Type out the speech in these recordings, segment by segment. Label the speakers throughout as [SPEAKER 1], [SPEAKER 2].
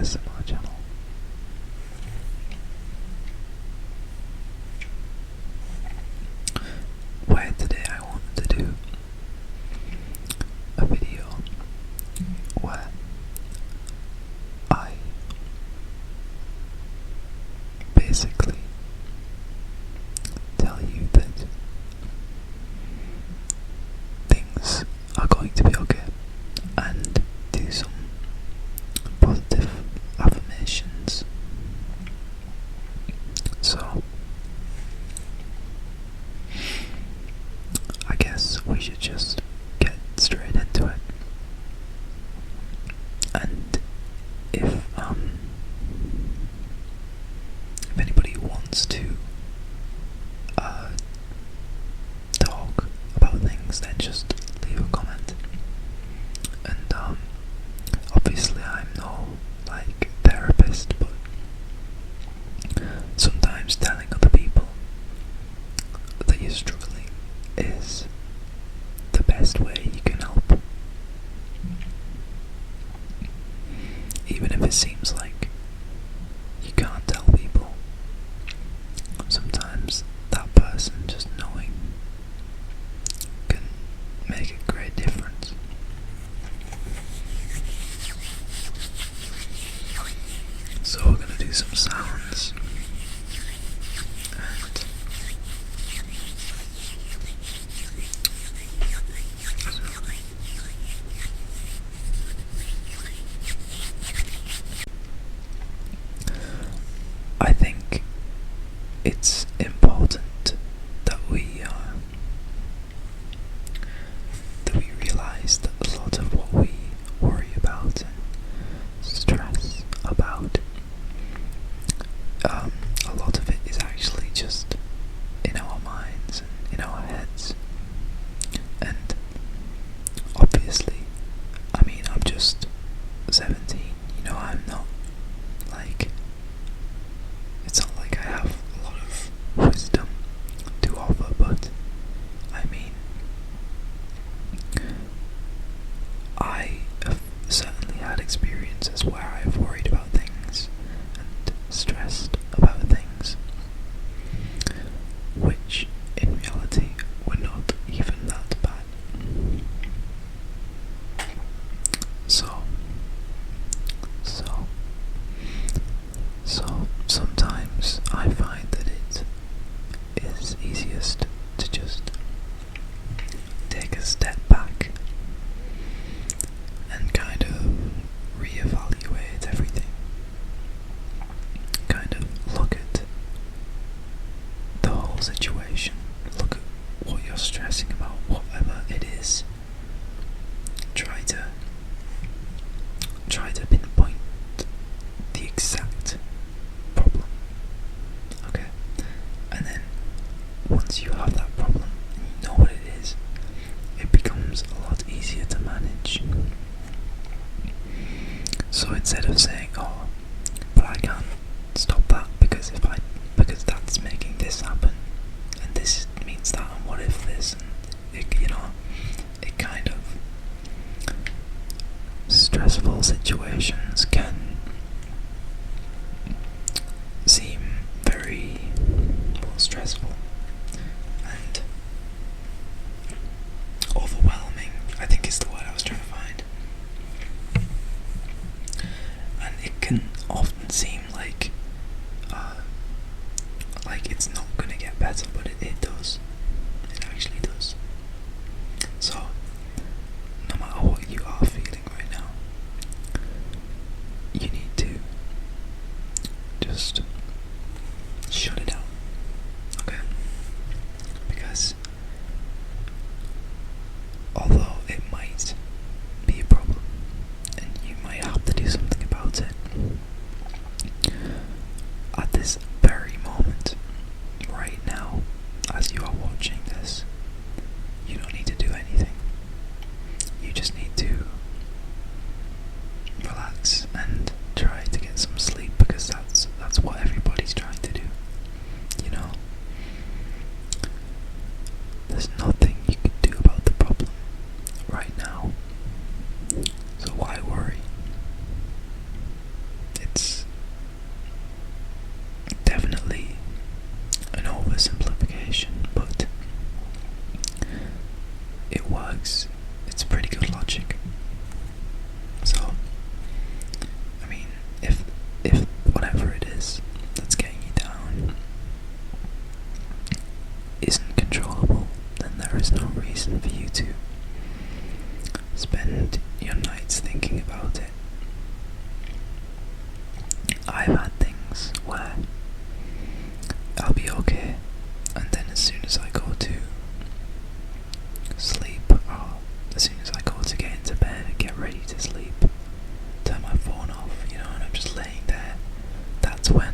[SPEAKER 1] ASMR channel. Where today I wanted to do a video where I basically tell you that things are going to be okay and do some positive affirmations. So I guess we should just get straight into it. And if anybody wants to talk about things, then just leave a comment. And obviously I'm no like therapist, but sometimes telling other people that you're struggling is the best way you can help. Even if it seems like you can't tell people, sometimes that person just knowing can make a great difference. So we're gonna do some sounds, and I think it's important that we realize that a lot of what we worry about and stress about, a lot of it is actually just in our minds and in our heads. And obviously, I mean, I'm just 17, I'm not like, it's not like I have a lot of wisdom to offer, but I mean, I have certainly had experiences where I've worried about things and stressed about things, which in reality were not even that bad. So sometimes I find that it is easiest to just take a step back and kind of reevaluate everything. Kind of look at the whole situation, look at what you're stressing about, whatever it is. Try to pinpoint the exact problem. Okay? And then once you have that problem and you know what it is, it becomes a lot easier to manage. So instead of saying, oh, but I can't stop that because that's making this happen, and this means that, and what if this, and it kind of, stressful situations can seem very stressful and overwhelming, I think is the word I was trying to find. And it can often seem like it's not going to get better, but it does. It actually does. So, no matter what you are feeling right now, you need to just shut it out, okay? Because although it might be a problem and you might have to do something about it, at this very moment, right now, spend your nights thinking about it. I've had things where I'll be okay, and then as soon as I go to sleep, or as soon as I go to get into bed and get ready to sleep, turn my phone off, and I'm just laying there, that's when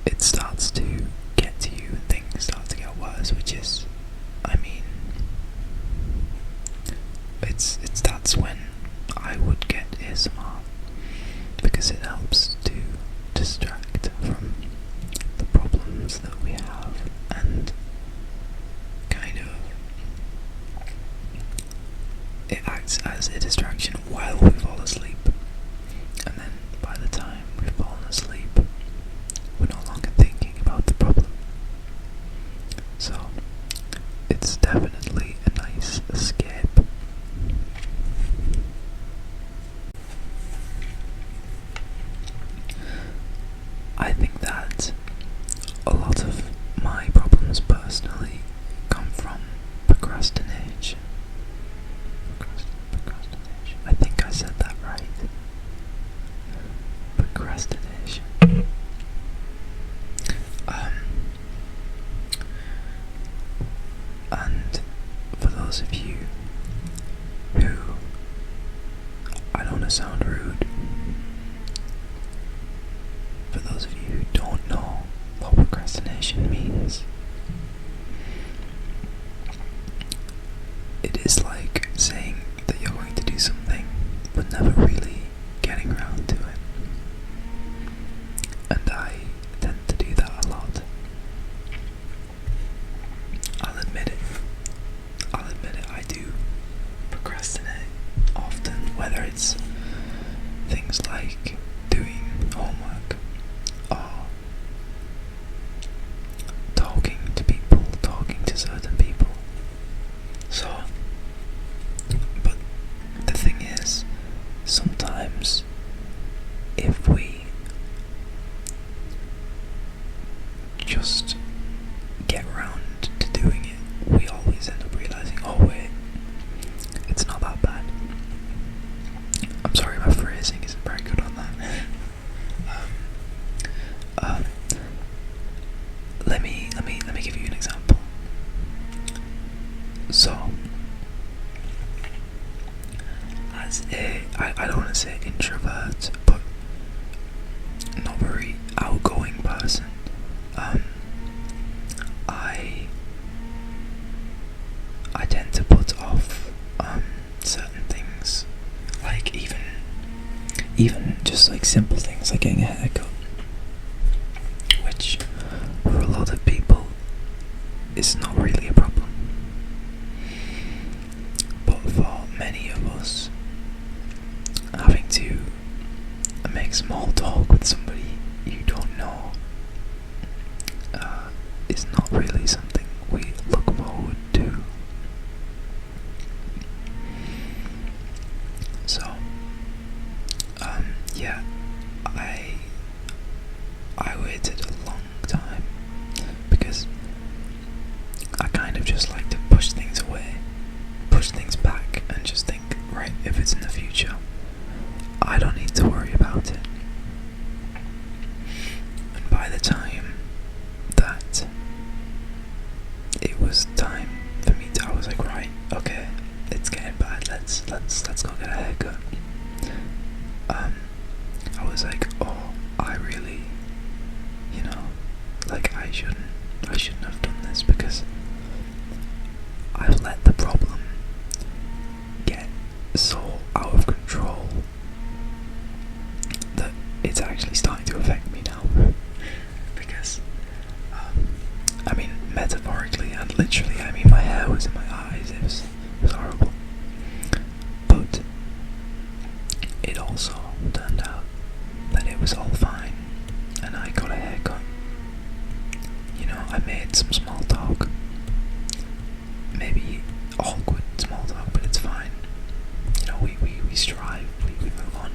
[SPEAKER 1] it starts to get to you and things start to get worse, which is, that's when I would get ASMR, because it helps to distract from the problems that we have, and kind of it acts as a distraction while we fall asleep, and then by the time we've fallen asleep, we're no longer thinking about the problem. So it's definitely a nice escape. I think that a lot of my problems personally come from procrastination. Procrastination. I think I said that right. Procrastination. And for those of you who, I don't want to sound rude, for those of you who don't know what procrastination means, it is like saying that you're going to do something but never really getting around to it. And I tend to do that a lot. I'll admit it, I do procrastinate often, whether it's things like doing homework, or talking to certain people. So, but the thing is, sometimes if we just get around to doing it, we always end up realizing, oh wait, it's not that bad. I'm sorry, my phrasing isn't very good on that. Let me give you an example. So, as I don't want to say introvert, but not very outgoing person, I tend to put off certain things, like even just like simple things like getting a haircut, which for a lot of people is not really a problem, but for many of us, having to make small talk with somebody you don't know is not really something we look forward to. So, yeah, I waited a long time, because I kind of just like to push things away, push things back, and just think, right, if it's in the future, I don't need to worry about it. And by the time that it was time for me to, I was like, right, okay, it's getting bad, let's go get a haircut. I was like, oh, I really, like I shouldn't have done this, because I've let the problem get so out of control that it's actually starting to affect me now. Because metaphorically and literally, my hair was in my eyes, it was horrible. But it also turned out that it was all fine, and I got a haircut. I made some small talk, maybe awkward small talk, but it's fine. We strive, we move on.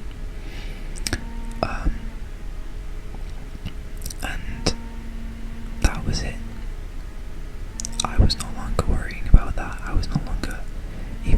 [SPEAKER 1] And that was it. I was no longer worrying about that. I was no longer even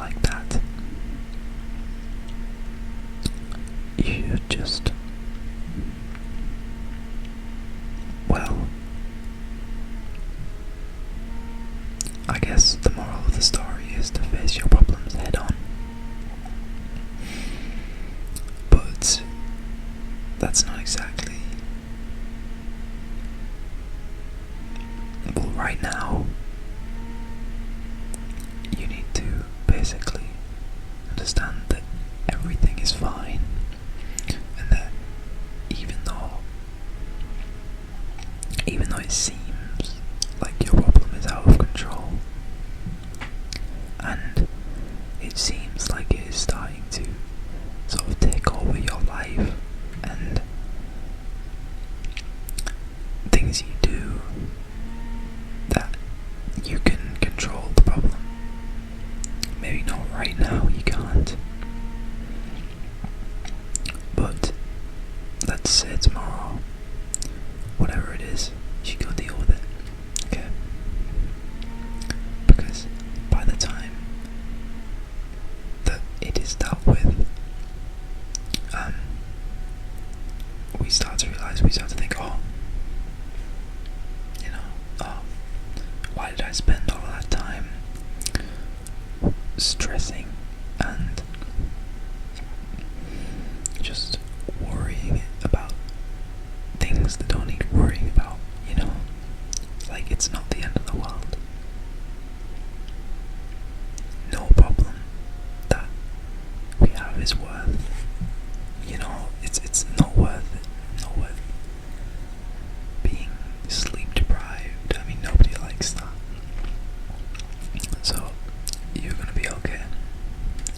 [SPEAKER 1] like that, you should just, well, I guess the moral of the story is to face your problems head on. But that's not exactly. Well, right now, you need to basically understand that everything is fine, and that even though it seems like your problem is out of control, and it seems like it is starting to sort of take over your life, and things you do that you can control the problem. Maybe not right now, you can't. But let's say tomorrow, whatever it is, you should go deal with it. Okay? Because by the time that it is dealt with, we start to think, oh, why did I spend all that time stressing and just worrying about things that don't need worrying about, Like, it's not the end of the world. No problem that we have is worth, it's not worth it. Not worth being sleep deprived. I mean, nobody likes that. So, you're gonna be okay.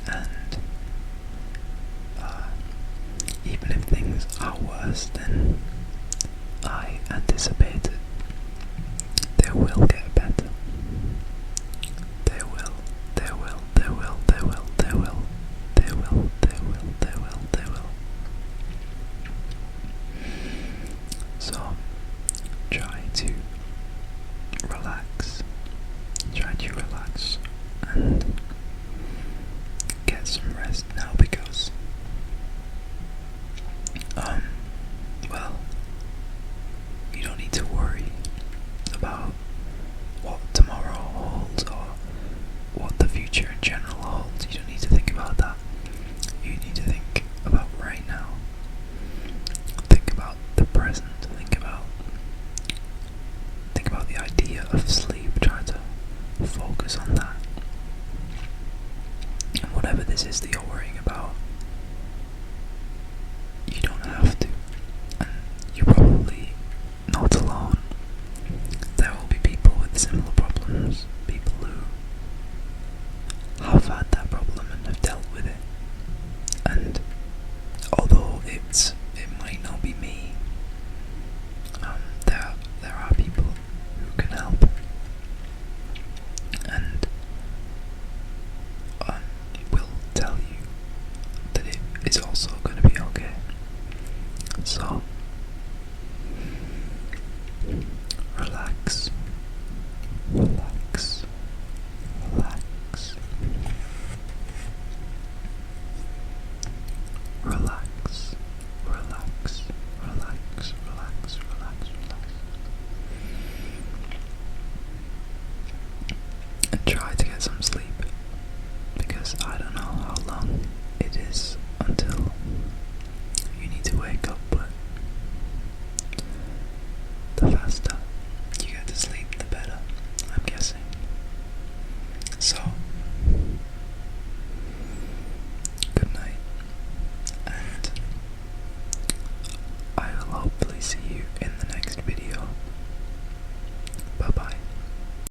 [SPEAKER 1] And even if things are worse than I anticipated, they will get better. They will. So, try to relax. And get some rest now, because well, you don't need to worry about what tomorrow holds or what the future in general holds. You don't need to think about that. You need to think about right now. Think about the present. Think about the idea of sleep. Try to focus on that. And whatever this is that you're worrying about, you don't have to. And you're probably not alone. There will be people with similar problems, people who have had that problem and have dealt with it. And although it might not be me, there are people who can help. And will tell you that it is also going to be okay. So, relax. And try to get some sleep, because I don't know how long it is until you need to wake up, but the faster